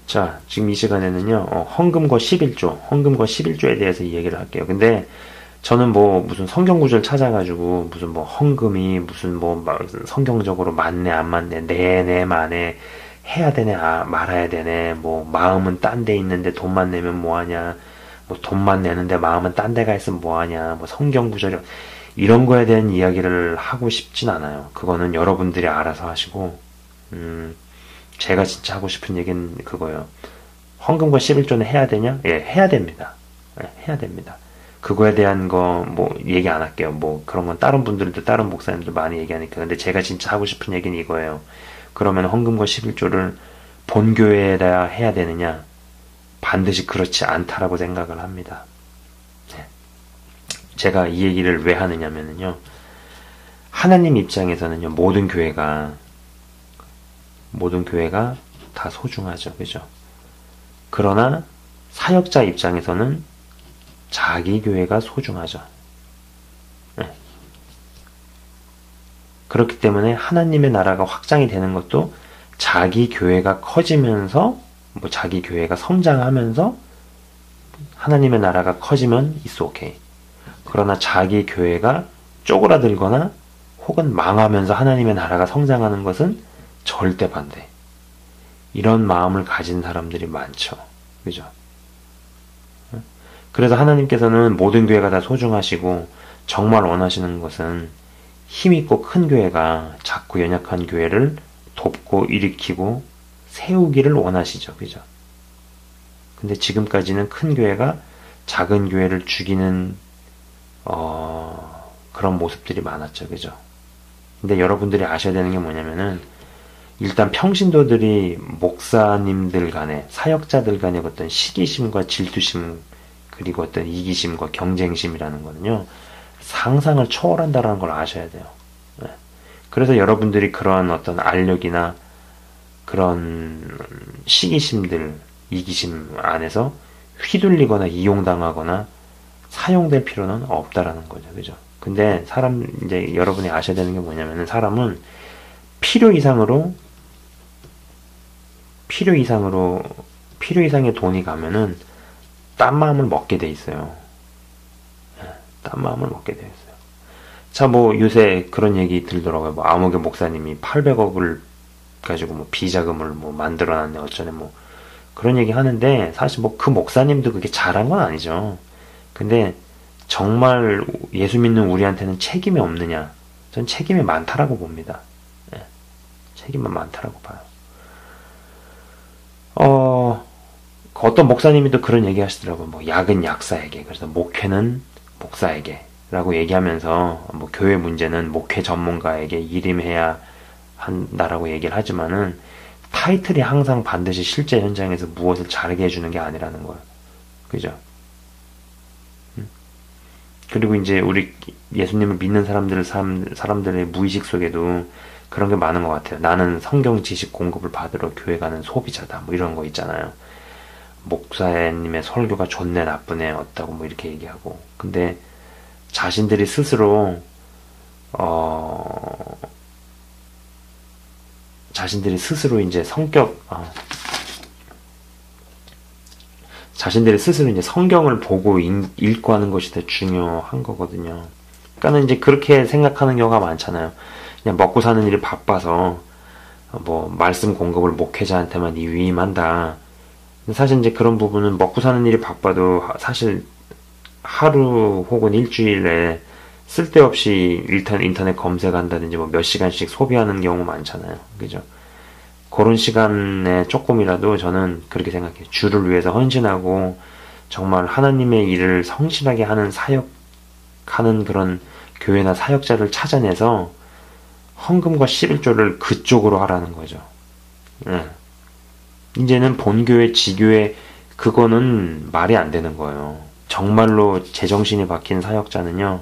자, 지금 이 시간에는요, 헌금과 11조, 헌금과 11조에 대해서 이야기를 할게요. 근데 저는 뭐 무슨 성경 구절 찾아가지고 무슨 뭐 헌금이 무슨 뭐 성경적으로 맞네 안 맞네 네네 마네 해야 되네 말아야 되네 뭐 마음은 딴 데 있는데 돈만 내면 뭐하냐 뭐 돈만 내는데 마음은 딴 데가 있으면 뭐하냐 뭐 성경 구절이 이런 거에 대한 이야기를 하고 싶진 않아요. 그거는 여러분들이 알아서 하시고 제가 진짜 하고 싶은 얘기는 그거예요. 헌금과 11조는 해야 되냐? 예, 해야 됩니다. 예, 해야 됩니다. 그거에 대한 거 뭐 얘기 안 할게요. 뭐 그런 건 다른 분들도 다른 목사님들 많이 얘기하니까. 근데 제가 진짜 하고 싶은 얘기는 이거예요. 그러면 헌금과 11조를 본교회에다 해야 되느냐? 반드시 그렇지 않다라고 생각을 합니다. 네. 제가 이 얘기를 왜 하느냐면요. 하나님 입장에서는요. 모든 교회가 다 소중하죠. 그죠? 그러나 사역자 입장에서는 자기 교회가 소중하죠. 네. 그렇기 때문에 하나님의 나라가 확장이 되는 것도 자기 교회가 커지면서 뭐 자기 교회가 성장하면서 하나님의 나라가 커지면 it's okay. 그러나 자기 교회가 쪼그라들거나 혹은 망하면서 하나님의 나라가 성장하는 것은 절대 반대. 이런 마음을 가진 사람들이 많죠. 그죠? 그래서 하나님께서는 모든 교회가 다 소중하시고 정말 원하시는 것은 힘있고 큰 교회가 작고 연약한 교회를 돕고 일으키고 세우기를 원하시죠. 그죠? 근데 지금까지는 큰 교회가 작은 교회를 죽이는 그런 모습들이 많았죠. 그죠? 근데 여러분들이 아셔야 되는 게 뭐냐면은 일단 평신도들이 목사님들 간에 사역자들 간의 어떤 시기심과 질투심 그리고 어떤 이기심과 경쟁심이라는 거는요. 상상을 초월한다는 걸 아셔야 돼요. 네. 그래서 여러분들이 그런 어떤 알력이나 그런 시기심들, 이기심 안에서 휘둘리거나 이용당하거나 사용될 필요는 없다라는 거죠. 그죠? 근데 이제 여러분이 아셔야 되는 게 뭐냐면은 사람은 필요 이상의 돈이 가면은 딴 마음을 먹게 돼 있어요. 딴 마음을 먹게 돼 있어요. 자, 뭐 요새 그런 얘기 들더라고요. 뭐 아무개 목사님이 800억을 가지고 뭐 비자금을 뭐 만들어놨네 어쩌네 뭐 그런 얘기 하는데 사실 뭐 그 목사님도 그게 잘한 건 아니죠. 근데 정말 예수 믿는 우리한테는 책임이 없느냐? 전 책임이 많다라고 봅니다. 예, 책임은 많다라고 봐요. 어떤 목사님이 또 그런 얘기 하시더라고요. 뭐 약은 약사에게, 그래서 목회는 목사에게 라고 얘기하면서 뭐 교회 문제는 목회 전문가에게 일임해야 한다라고 얘기를 하지만은 타이틀이 항상 반드시 실제 현장에서 무엇을 잘하게 해주는 게 아니라는 거예요. 그죠? 그리고 이제 우리 예수님을 믿는 사람들의 무의식 속에도 그런 게 많은 것 같아요. 나는 성경 지식 공급을 받으러 교회 가는 소비자다. 뭐 이런 거 있잖아요. 목사님의 설교가 좋네, 나쁘네, 어따고 뭐 이렇게 얘기하고. 근데 자신들이 스스로 이제 자신들이 스스로 이제 성경을 보고 읽고 하는 것이 더 중요한 거거든요. 그러니까는 이제 그렇게 생각하는 경우가 많잖아요. 그냥 먹고 사는 일이 바빠서 뭐 말씀 공급을 목회자한테만 위임한다. 사실 이제 그런 부분은 먹고 사는 일이 바빠도 사실 하루 혹은 일주일에 쓸데없이 인터넷 검색한다든지 뭐 몇 시간씩 소비하는 경우 많잖아요. 그죠? 그런 시간에 조금이라도 저는 그렇게 생각해요. 주를 위해서 헌신하고 정말 하나님의 일을 성실하게 하는 사역하는 그런 교회나 사역자를 찾아내서 헌금과 11조를 그쪽으로 하라는 거죠. 네. 이제는 본교회, 지교회 그거는 말이 안 되는 거예요. 정말로 제정신이 박힌 사역자는요.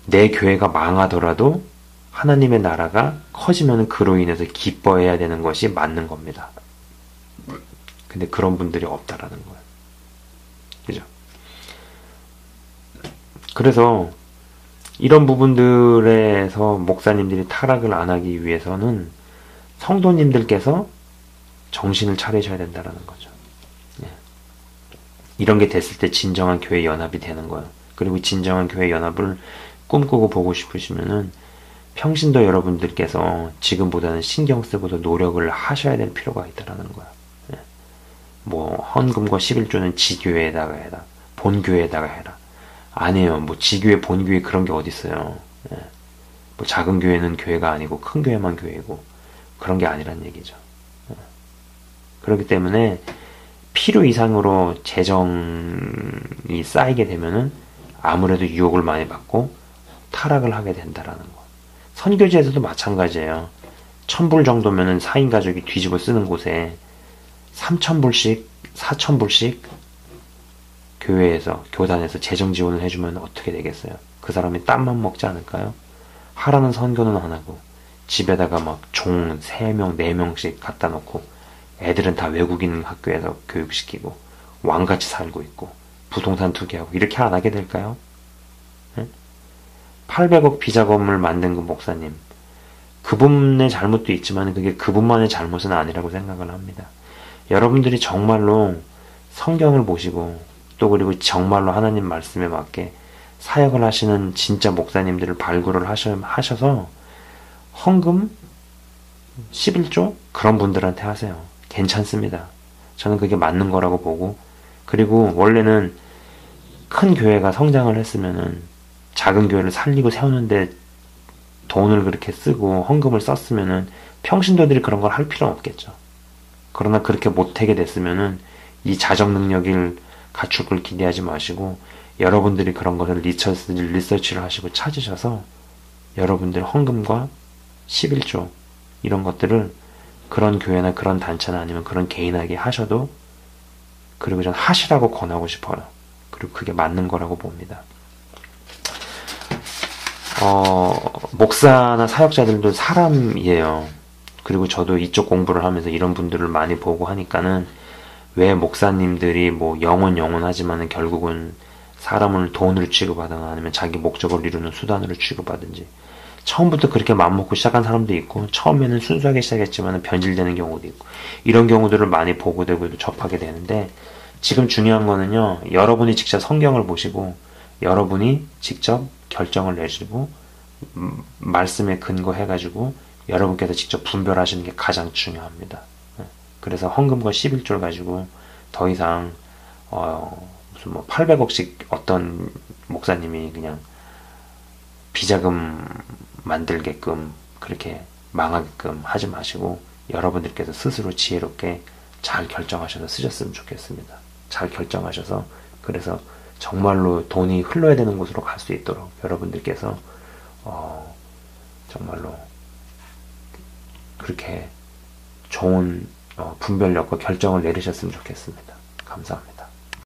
내 교회가 망하더라도 하나님의 나라가 커지면 그로 인해서 기뻐해야 되는 것이 맞는 겁니다. 근데 그런 분들이 없다라는 거예요. 그죠? 그래서 이런 부분들에서 목사님들이 타락을 안 하기 위해서는 성도님들께서 정신을 차리셔야 된다라는 거죠. 예. 이런 게 됐을 때 진정한 교회 연합이 되는 거예요. 그리고 진정한 교회 연합을 꿈꾸고 보고 싶으시면은 평신도 여러분들께서 지금보다는 신경 쓰고도 노력을 하셔야 될 필요가 있다라는 거야. 예. 뭐 헌금과 11조는 지교회에다가 해라. 본교회에다가 해라. 안 해요. 뭐 지교회, 본교회 그런 게 어디 있어요. 예. 뭐 작은 교회는 교회가 아니고 큰 교회만 교회고 그런 게 아니란 얘기죠. 예. 그렇기 때문에 필요 이상으로 재정이 쌓이게 되면은 아무래도 유혹을 많이 받고 타락을 하게 된다라는 거. 선교지에서도 마찬가지예요. 1000불 정도면은 4인 가족이 뒤집어 쓰는 곳에 3000불씩, 4000불씩 교회에서, 교단에서 재정 지원을 해주면 어떻게 되겠어요? 그 사람이 땀만 먹지 않을까요? 하라는 선교는 안 하고 집에다가 막 종 3명, 4명씩 갖다 놓고 애들은 다 외국인 학교에서 교육시키고 왕같이 살고 있고 부동산 투기하고 이렇게 안 하게 될까요? 800억 비자금을 만든 그 목사님, 그분의 잘못도 있지만 그게 그분만의 잘못은 아니라고 생각을 합니다. 여러분들이 정말로 성경을 보시고 또 그리고 정말로 하나님 말씀에 맞게 사역을 하시는 진짜 목사님들을 발굴을 하셔서 헌금 11조 그런 분들한테 하세요. 괜찮습니다. 저는 그게 맞는 거라고 보고, 그리고 원래는 큰 교회가 성장을 했으면은 작은 교회를 살리고 세우는데 돈을 그렇게 쓰고 헌금을 썼으면은 평신도들이 그런 걸 할 필요는 없겠죠. 그러나 그렇게 못하게 됐으면은 이 자정 능력을 갖출 걸 기대하지 마시고 여러분들이 그런 것을 리서치를 하시고 찾으셔서 여러분들 헌금과 11조 이런 것들을 그런 교회나 그런 단체나 아니면 그런 개인에게 하셔도, 그리고 전 하시라고 권하고 싶어요. 그리고 그게 맞는 거라고 봅니다. 목사나 사역자들도 사람이에요. 그리고 저도 이쪽 공부를 하면서 이런 분들을 많이 보고 하니까는 왜 목사님들이 뭐 영원하지만은 결국은 사람을 돈으로 취급하거나 아니면 자기 목적을 이루는 수단으로 취급하든지, 처음부터 그렇게 마음먹고 시작한 사람도 있고 처음에는 순수하게 시작했지만 변질되는 경우도 있고, 이런 경우들을 많이 보고 되고 접하게 되는데, 지금 중요한 거는요, 여러분이 직접 성경을 보시고 여러분이 직접 결정을 내시고 말씀에 근거해가지고 여러분께서 직접 분별하시는 게 가장 중요합니다. 그래서 헌금과 11조를 가지고 더 이상 무슨 뭐 800억씩 어떤 목사님이 그냥 비자금 만들게끔 그렇게 망하게끔 하지 마시고 여러분들께서 스스로 지혜롭게 잘 결정하셔서 쓰셨으면 좋겠습니다. 잘 결정하셔서, 그래서 정말로 돈이 흘러야 되는 곳으로 갈 수 있도록 여러분들께서 정말로 그렇게 좋은 분별력과 결정을 내리셨으면 좋겠습니다. 감사합니다.